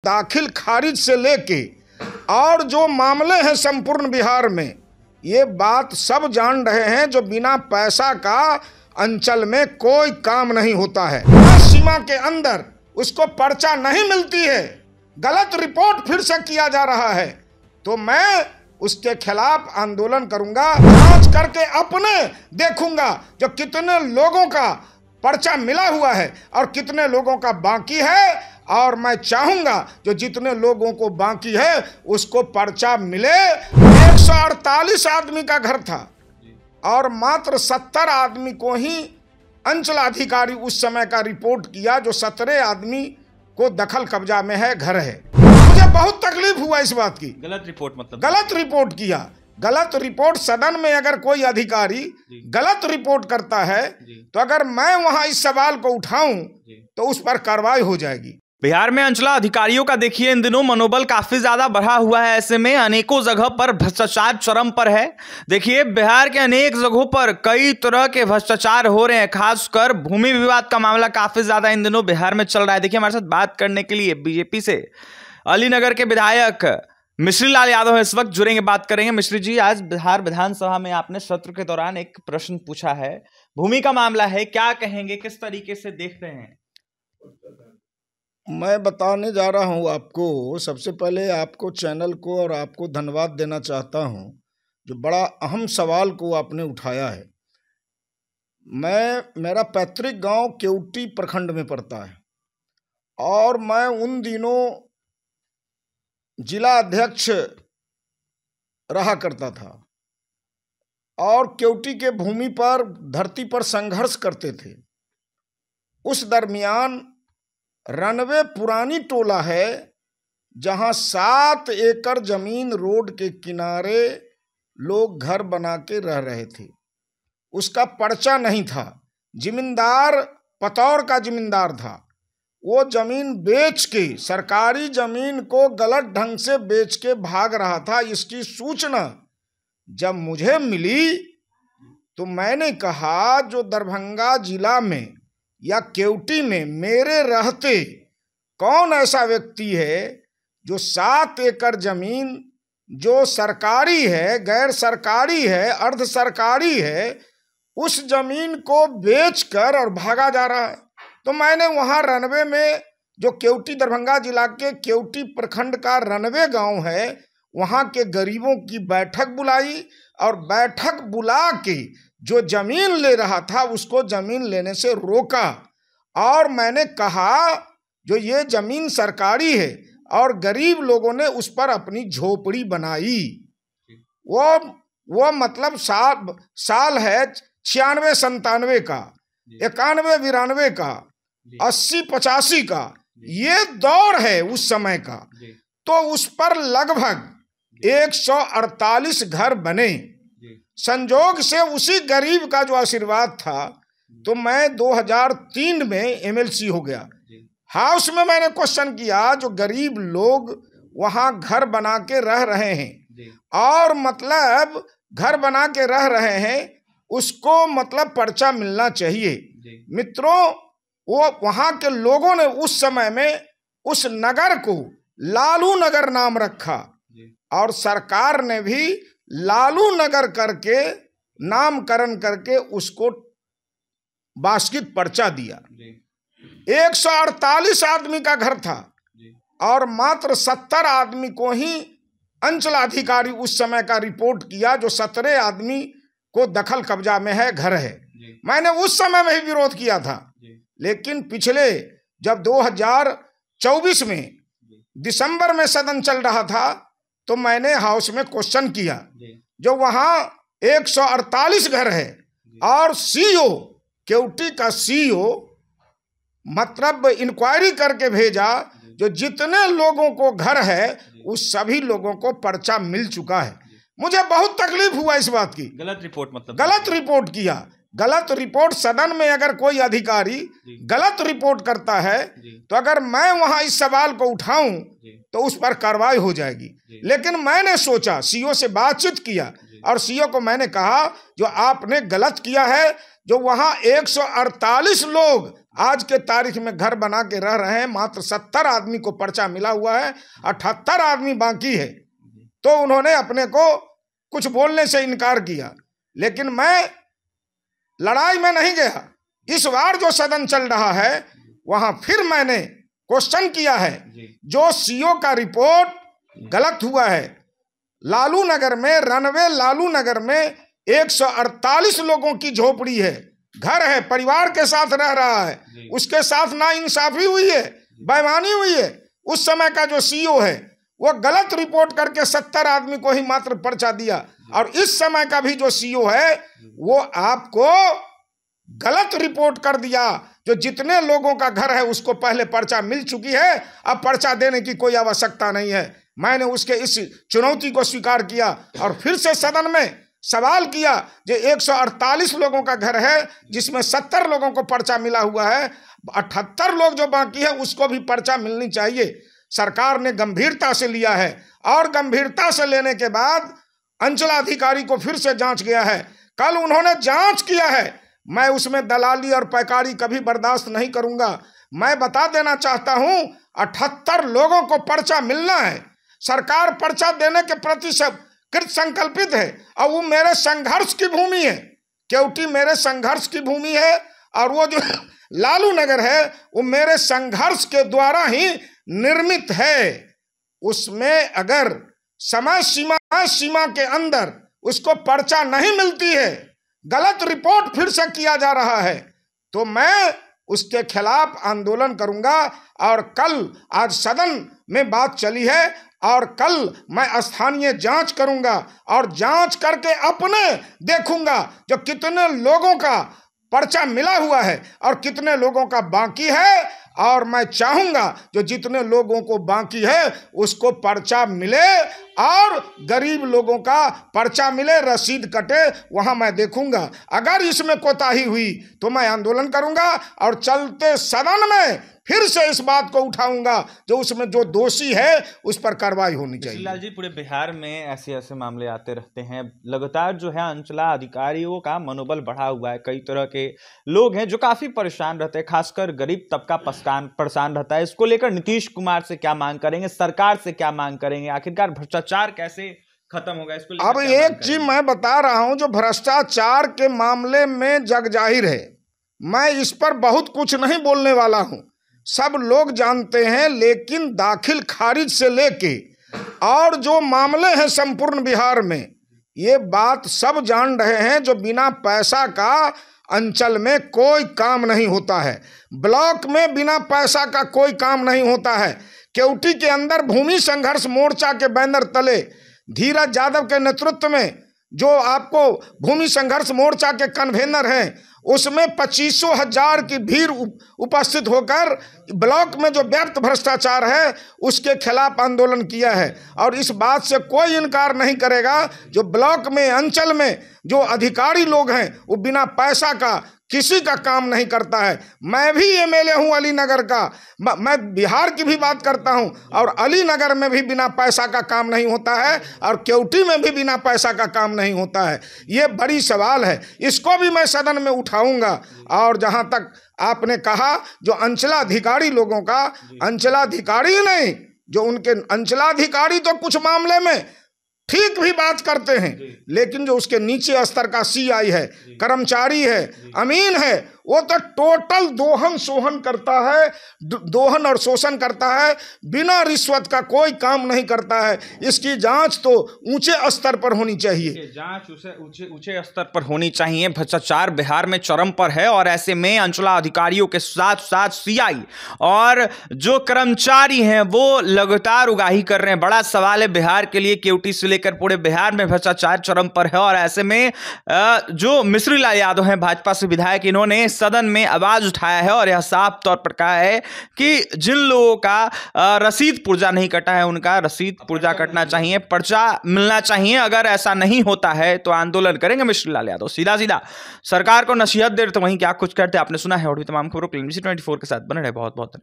दाखिल खारिज से लेके और जो मामले हैं संपूर्ण बिहार में, ये बात सब जान रहे हैं। जो बिना पैसा का अंचल में कोई काम नहीं होता है, सीमा के अंदर उसको पर्चा नहीं मिलती है, गलत रिपोर्ट फिर से किया जा रहा है, तो मैं उसके खिलाफ आंदोलन करूंगा। जांच करके अपने देखूंगा जो कितने लोगों का पर्चा मिला हुआ है और कितने लोगों का बाकी है, और मैं चाहूंगा जो जितने लोगों को बाकी है उसको पर्चा मिले। 148 आदमी का घर था और मात्र 70 आदमी को ही अंचलाधिकारी उस समय का रिपोर्ट किया, जो 17 आदमी को दखल कब्जा में है, घर है। मुझे बहुत तकलीफ हुआ इस बात की। गलत रिपोर्ट मतलब गलत रिपोर्ट किया। गलत रिपोर्ट सदन में अगर कोई अधिकारी गलत रिपोर्ट करता है तो अगर मैं वहां इस सवाल को उठाऊं तो उस पर कार्रवाई हो जाएगी। बिहार में अंचला अधिकारियों का देखिए इन दिनों मनोबल काफी ज्यादा बढ़ा हुआ है। ऐसे में अनेकों जगह पर भ्रष्टाचार चरम पर है। देखिए बिहार के अनेक जगहों पर कई तरह के भ्रष्टाचार हो रहे हैं, खासकर भूमि विवाद का मामला काफी ज्यादा इन दिनों बिहार में चल रहा है। देखिए हमारे साथ बात करने के लिए बीजेपी से अलीनगर के विधायक मिश्री लाल यादव इस वक्त जुड़ेंगे, बात करेंगे। मिश्री जी, आज बिहार विधानसभा में आपने सत्र के दौरान एक प्रश्न पूछा है, भूमि का मामला है, क्या कहेंगे, किस तरीके से देख रहे हैं? मैं बताने जा रहा हूं आपको। सबसे पहले आपको, चैनल को और आपको धन्यवाद देना चाहता हूं जो बड़ा अहम सवाल को आपने उठाया है। मेरा पैतृक गांव केवटी प्रखंड में पड़ता है और मैं उन दिनों जिला अध्यक्ष रहा करता था और केवटी के भूमि पर, धरती पर संघर्ष करते थे। उस दरमियान रनवे पुरानी टोला है जहां 7 एकड़ जमीन रोड के किनारे लोग घर बना के रह रहे थे। उसका पर्चा नहीं था, जमींदार पतौर का जमींदार था। वो जमीन बेच के, सरकारी जमीन को गलत ढंग से बेच के भाग रहा था। इसकी सूचना जब मुझे मिली तो मैंने कहा जो दरभंगा जिला में या केवटी में मेरे रहते कौन ऐसा व्यक्ति है जो 7 एकड़ जमीन जो सरकारी है, गैर सरकारी है, अर्ध सरकारी है, उस जमीन को बेचकर और भागा जा रहा है। तो मैंने वहां रनवे में, जो केवटी दरभंगा जिला के केवटी प्रखंड का रनवे गांव है, वहां के गरीबों की बैठक बुलाई और बैठक बुला के जो जमीन ले रहा था उसको जमीन लेने से रोका। और मैंने कहा जो ये जमीन सरकारी है और गरीब लोगों ने उस पर अपनी झोपड़ी बनाई। वो मतलब साल है 96-97 का, 91-92 का, 80-85 का, ये दौर है उस समय का। तो उस पर लगभग 148 घर बने। संजोग से उसी गरीब का जो आशीर्वाद था, तो मैं 2003 में एमएलसी हो गया। हाउस में मैंने क्वेश्चन किया जो गरीब लोग वहां घर बना के रह रहे हैं और मतलब घर बना के रह रहे हैं, उसको मतलब पर्चा मिलना चाहिए। मित्रों, वो वहां के लोगों ने उस समय में उस नगर को लालू नगर नाम रखा और सरकार ने भी लालू नगर करके नामकरण करके उसको बास्किट पर्चा दिया। 148 आदमी का घर था और मात्र 70 आदमी को ही अंचलाधिकारी उस समय का रिपोर्ट किया, जो 17 आदमी को दखल कब्जा में है, घर है। मैंने उस समय में ही विरोध किया था, लेकिन पिछले जब 2024 में दिसंबर में सदन चल रहा था तो मैंने हाउस में क्वेश्चन किया जो वहां 148 घर है और सीईओ, केवटी का सीईओ मतलब इंक्वायरी करके भेजा, जो जितने लोगों को घर है उस सभी लोगों को पर्चा मिल चुका है। मुझे बहुत तकलीफ हुआ इस बात की। गलत रिपोर्ट मतलब गलत रिपोर्ट किया। गलत रिपोर्ट सदन में अगर कोई अधिकारी गलत रिपोर्ट करता है तो अगर मैं वहां इस सवाल को उठाऊं तो उस पर कार्रवाई हो जाएगी। लेकिन मैंने सोचा, सीईओ से बातचीत किया और सीईओ को मैंने कहा जो आपने गलत किया है, जो वहां 148 लोग आज के तारीख में घर बना के रह रहे हैं। मात्र 70 आदमी को पर्चा मिला हुआ है, 78 आदमी बाकी है। तो उन्होंने अपने को कुछ बोलने से इनकार किया, लेकिन मैं लड़ाई में नहीं गया। इस बार जो सदन चल रहा है वहां फिर मैंने क्वेश्चन किया है। जो सीओ का रिपोर्ट गलत हुआ है, लालू नगर में, रनवे लालू नगर में 148 लोगों की झोपड़ी है, घर है, परिवार के साथ रह रहा है, उसके साथ ना इंसाफी हुई है, बेईमानी हुई है। उस समय का जो सीओ है वो गलत रिपोर्ट करके 70 आदमी को ही मात्र पर्चा दिया, और इस समय का भी जो सीओ है वो आपको गलत रिपोर्ट कर दिया। जो जितने लोगों का घर है उसको पहले पर्चा मिल चुकी है, अब पर्चा देने की कोई आवश्यकता नहीं है। मैंने उसके इस चुनौती को स्वीकार किया और फिर से सदन में सवाल किया। जो 148 लोगों का घर है जिसमें 70 लोगों को पर्चा मिला हुआ है, 78 लोग जो बाकी है उसको भी पर्चा मिलनी चाहिए। सरकार ने गंभीरता से लिया है, और गंभीरता से लेने के बाद अंचलाधिकारी को फिर से जांच गया है। कल उन्होंने जांच किया है। मैं उसमें दलाली और पैकारी कभी बर्दाश्त नहीं करूंगा। मैं बता देना चाहता हूं, 78 लोगों को पर्चा मिलना है। सरकार पर्चा देने के प्रति सब कृत संकल्पित है, और वो मेरे संघर्ष की भूमि है। केवटी मेरे संघर्ष की भूमि है, और वो जो लालू नगर है वो मेरे संघर्ष के द्वारा ही निर्मित है। उसमें अगर समय सीमा के अंदर उसको पर्चा नहीं मिलती है, गलत रिपोर्ट फिर से किया जा रहा है, तो मैं उसके खिलाफ आंदोलन करूंगा। और कल, आज सदन में बात चली है, और कल मैं स्थानीय जांच करूंगा, और जांच करके अपने देखूंगा जो कितने लोगों का पर्चा मिला हुआ है और कितने लोगों का बाकी है। और मैं चाहूंगा जो जितने लोगों को बाकी है उसको पर्चा मिले, और गरीब लोगों का पर्चा मिले, रसीद कटे, वहां मैं देखूंगा। अगर इसमें कोताही हुई तो मैं आंदोलन करूंगा, और चलते सदन में फिर से इस बात को उठाऊंगा। जो उसमें जो दोषी है उस पर कार्रवाई होनी चाहिए। लाल जी, पूरे बिहार में ऐसे ऐसे मामले आते रहते हैं। लगातार जो है अंचला अधिकारियों का मनोबल बढ़ा हुआ है। कई तरह के लोग हैं जो काफी परेशान रहते हैं, खासकर गरीब तबका परेशान रहता है। इसको लेकर नीतीश कुमार से क्या मांग करेंगे, सरकार से क्या मांग करेंगे, आखिरकार भ्रष्टाचार कैसे खत्म होगा, इसको लेकर अब एक चीज मैं बता रहा हूं, जो भ्रष्टाचार के मामले में जग जाहिर है। मैं इस पर बहुत कुछ नहीं बोलने वाला हूं, सब लोग जानते हैं। लेकिन दाखिल खारिज से लेके और जो मामले हैं संपूर्ण बिहार में, ये बात सब जान रहे हैं। जो बिना पैसा का अंचल में कोई काम नहीं होता है, ब्लॉक में बिना पैसा का कोई काम नहीं होता है। केवटी के अंदर भूमि संघर्ष मोर्चा के बैनर तले धीरज यादव के नेतृत्व में जो आपको भूमि संघर्ष मोर्चा के कन्वेनर हैं, उसमें 25,000 की भीड़ उपस्थित होकर ब्लॉक में जो व्याप्त भ्रष्टाचार है उसके खिलाफ आंदोलन किया है। और इस बात से कोई इनकार नहीं करेगा, जो ब्लॉक में, अंचल में जो अधिकारी लोग हैं वो बिना पैसा का किसी का काम नहीं करता है। मैं भी एमएलए हूं अलीनगर का, मैं बिहार की भी बात करता हूं, और अलीनगर में भी बिना पैसा का काम नहीं होता है, और केवटी में भी बिना पैसा का काम नहीं होता है। ये बड़ी सवाल है, इसको भी मैं सदन में उठाऊंगा। और जहां तक आपने कहा जो अंचलाधिकारी लोगों का, अंचलाधिकारी नहीं, जो उनके अंचलाधिकारी तो कुछ मामले में ठीक भी बात करते हैं, लेकिन जो उसके नीचे स्तर का सीआई है, कर्मचारी है, अमीन है, वो तो टोटल दोहन शोहन करता है, दोहन और शोषण करता है, बिना रिश्वत का कोई काम नहीं करता है। इसकी जांच तो ऊंचे स्तर पर होनी चाहिए, जांच ऊंचे स्तर पर होनी चाहिए। भ्रष्टाचार बिहार में चरम पर है, और ऐसे में अंचला अधिकारियों के साथ साथ सीआई और जो कर्मचारी हैं वो लगातार उगाही कर रहे हैं। बड़ा सवाल है बिहार के लिए, केवटी से लेकर पूरे बिहार में भ्रष्टाचार चरम पर है। और ऐसे में जो मिश्री लाल यादव हैं, भाजपा से विधायक, इन्होंने सदन में आवाज उठाया है और यह साफ तौर पर कहा है कि जिन लोगों का रसीद पुर्जा नहीं कटा है उनका रसीद पुर्जा कटना चाहिए, पर्चा मिलना चाहिए। अगर ऐसा नहीं होता है तो आंदोलन करेंगे मिश्री लाल यादव। सीधा सीधा सरकार को नसीहत दे रहे तो वहीं क्या कुछ करते। आपने सुना है। और भी तमाम खबरों के लिए NBC 24 के साथ बने रहे। बहुत बहुत